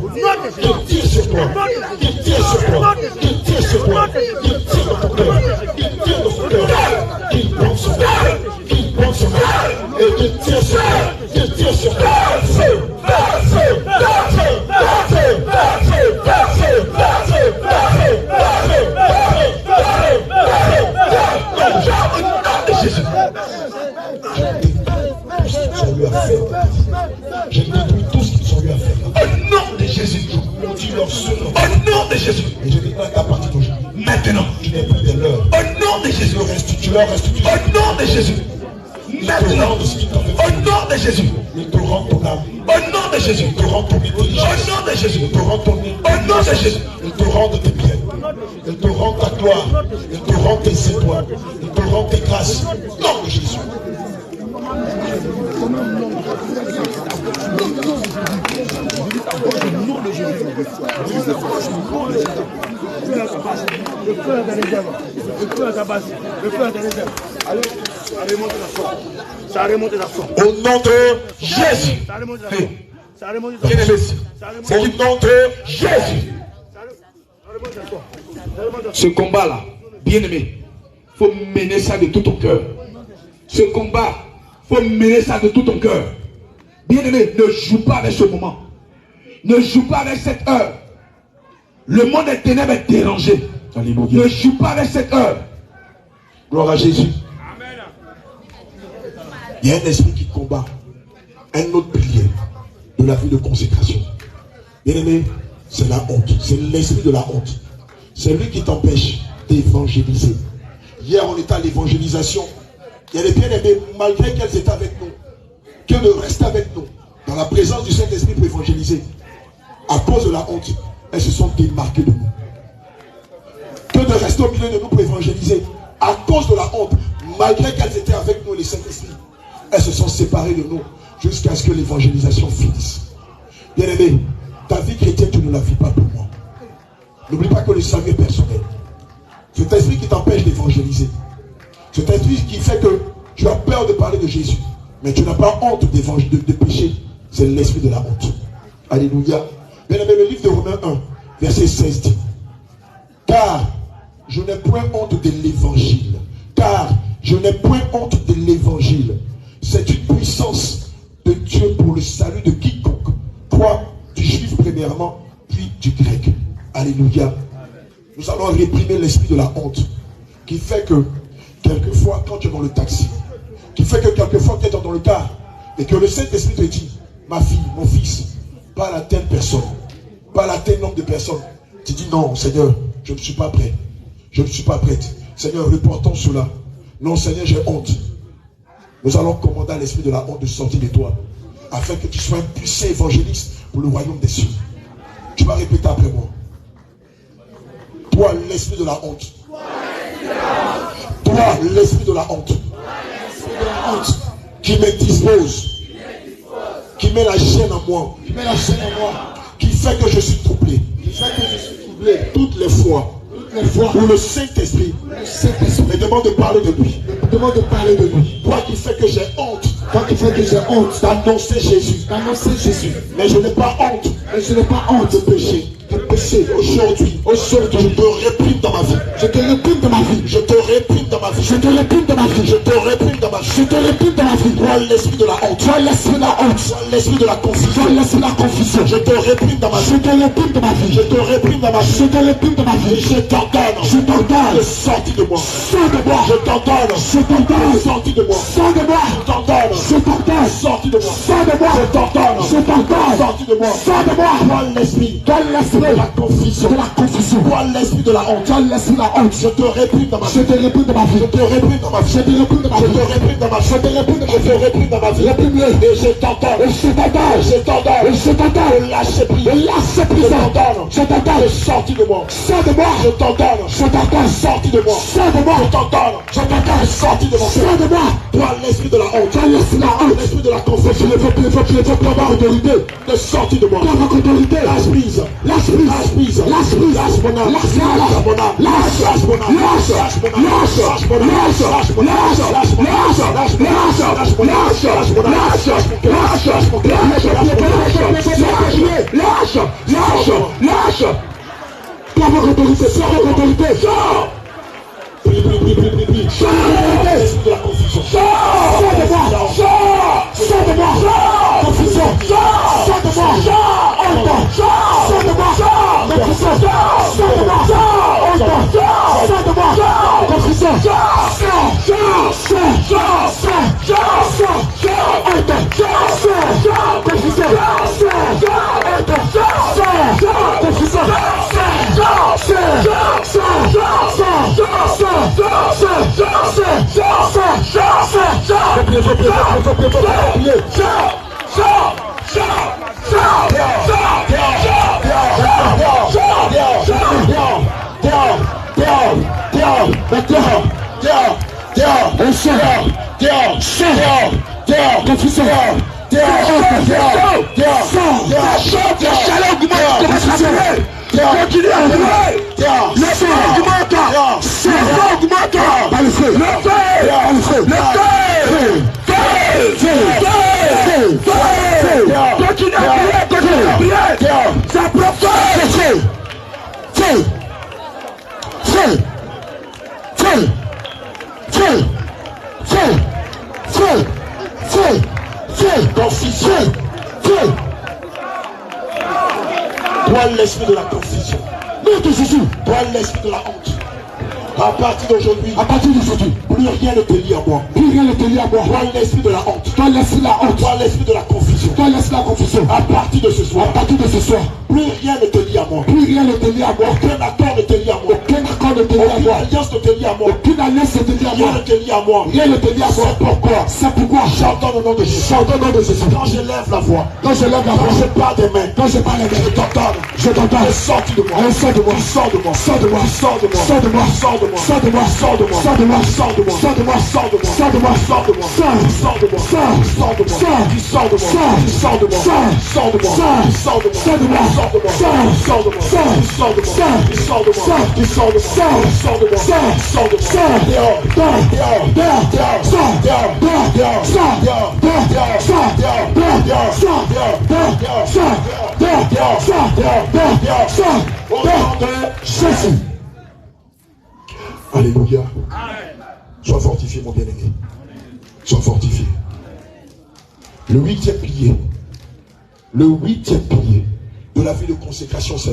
Qu'il tire sur toi. Qu'il tire sur toi. Qu'il tire sur toi. Qu'il tire dans ton cœur. Qu'il tire dans ton cœur. Qu'il prend son cœur. Qu'il prend son cœur. Et qu'il tire sur toi. Qu'il tire sur toi. Feu. Feu. Feu. Feu. Feu. Je détruis tout ce qu'ils ont eu à faire. Au nom de Jésus, Je maudis leur sœur. au nom de Jésus, Et je déclare qu'à partir d'aujourd'hui, maintenant, tu n'es plus de leur. au nom de Jésus, Tu leur restitues. au nom de Jésus, Ils te maintenant, rendent ce qu'ils t'ont fait. au nom de Jésus, Ils te rendent ton âme. au nom de Jésus, Ils te rendent ton au intelligence. nom de Jésus, Ils te rendent ton au nom de Jésus, Ils te rendent tes biens. Ils te rendent ta gloire. Ils te rendent tes étoiles. Ils te rendent tes grâces. Nom de Jésus. Le feu est dans les œuvres. Le feu est à base. Le feu est dans les œuvres. Allez, ça remonte la force. Ça remonte la force. Au nom de Jésus. Ça remonte la force. Ça remonte la bien force. aimé, Ça remonte Au nom de Jésus. la force. ce combat-là, bien aimé, il faut mener ça de tout ton cœur. Ce combat, il faut mener ça de tout ton cœur. Bien aimé, ne joue pas avec ce moment. Ne joue pas avec cette heure. Le monde des ténèbres est dérangé. Alléluia. Ne joue pas avec cette heure. Gloire à Jésus. Il y a un esprit qui combat un autre pilier de la vie de consécration. Bien aimé, c'est la honte. C'est l'esprit de la honte. C'est lui qui t'empêche d'évangéliser. Hier, on était à l'évangélisation. Il y a des bien-aimés, malgré qu'elles étaient avec nous, que de rester avec nous, dans la présence du Saint-Esprit pour évangéliser. À cause de la honte, elles se sont démarquées de nous. Que de rester au milieu de nous pour évangéliser. À cause de la honte, malgré qu'elles étaient avec nous, les Saint-Esprit, elles se sont séparées de nous jusqu'à ce que l'évangélisation finisse. Bien-aimé, ta vie chrétienne, tu ne la vis pas pour moi. N'oublie pas que le salut est personnel. Cet esprit qui t'empêche d'évangéliser. Cet esprit qui fait que tu as peur de parler de Jésus. Mais tu n'as pas honte de pécher. C'est l'esprit de la honte. Alléluia. Bien-aimé, le livre de Romains 1, verset 16 dit: car je n'ai point honte de l'évangile. Car je n'ai point honte de l'évangile. C'est une puissance de Dieu pour le salut de quiconque croit, du juif premièrement, puis du grec. Alléluia. Nous allons réprimer l'esprit de la honte qui fait que quelquefois quand tu es dans le taxi, qui fait que quelquefois tu es dans le car et que le Saint-Esprit te dit: ma fille, mon fils, parle à telle personne, parle à tel nombre de personnes. Tu dis: non Seigneur, je ne suis pas prêt, je ne suis pas prête. Seigneur, reportons cela. Non Seigneur, j'ai honte. Nous allons commander à l'esprit de la honte de sortir de toi, afin que tu sois un puissant évangéliste pour le royaume des cieux. Tu vas répéter après moi: toi l'esprit de la honte, toi l'esprit de la honte, qui me dispose, qui met la chaîne en moi, qui fait que je suis troublé, toutes les fois où le Saint-Esprit me demande de parler de lui, toi qui fais que j'ai honte, d'annoncer Jésus, mais je n'ai pas honte de pécher. Aujourd'hui, je te réprime dans ma vie. Je te réprime dans ma vie. Je te réprime dans ma vie. Je te réprime dans ma vie. Je te réprime dans ma vie. Je te réprime dans ma vie. Toi l'esprit de la honte. Toi l'esprit de la honte. Toi l'esprit de la confusion. Toi l'esprit de la confusion. Je te réprime dans ma vie. Je te réprime dans ma vie. Je te réprime dans ma vie. Je te réprime dans ma vie. Je t'ordonne. Je t'ordonne de sortir de moi. Sors de moi. Je t'ordonne. Je t'ordonne de sortir de moi. Sors de moi. Je t'ordonne. Je t'ordonne. Sortir de moi. Sors de moi. Je t'ordonne. Je t'ordonne. Sortir de moi. Sors de moi. Toi l'esprit. Toi l'esprit de la confusion. De la confusion. Toi l'esprit de la honte. Toi l'esprit de la honte. Je te réprime dans ma vie. Je te réprime dans ma vie. Je te réprime dans ma vie. Je te réprime dans ma vie. Je te réprime dans ma vie. Je te réprime dans ma vie. Je te réprime dans ma vie. Réprime-le. Et je t'entends. Et je t'entends. Je t'entends. Et je t'entends. Et lâche prise. Et lâche prise. Je t'entends. Je t'entends. Et sortis de moi. Sors de moi. Je t'entends. Je t'entends. Sortis de moi. Sors de moi. Je t'entends. Je t'entends. Et sortis de moi. Sors de moi. Toi l'esprit de la honte. Toi l'esprit de la honte. L'esprit de la confusion. Je veux avoir autorité. De sortir de moi. D'avoir autorité. Lâche prise. Lâche prise. Lâche prise. Lâche prise. Lâche mon âme. Lâche mon âme. Lâche mon âme. Lâche mon âme. Lâche mon âme. Lâche mon âme. Lâche mon âme. Lâche mon âme. Lâche mon âme. Lâche mon âme. Lâche. D'avoir autorité. Sors de l'autorité. Sors. Prie. Sors de la confusion. Sors de moi. Sors de moi. Confusion. Sors de moi. Sors de moi. Confusion. Sors de moi. Sors de moi. Confusion. Toi l'esprit de la confusion. Toi l'esprit de la honte. À partir d'aujourd'hui, plus rien ne te lie à moi. Toi l'esprit de la honte. Toi l'esprit de la confusion. À partir de ce soir, plus rien ne te lie à moi. Aucun accord ne te lie à moi. Aucune alliance ne te lie à moi. Rien ne te lie à moi. C'est pourquoi j'entends le nom de Jésus. Quand je lève la voix, quand je parle des mains, je t'entends. Sortis de moi. Sors de Jésus. Alléluia. Sois fortifié, mon bien-aimé. Sois fortifié. Le huitième pilier de la vie de consécration, c'est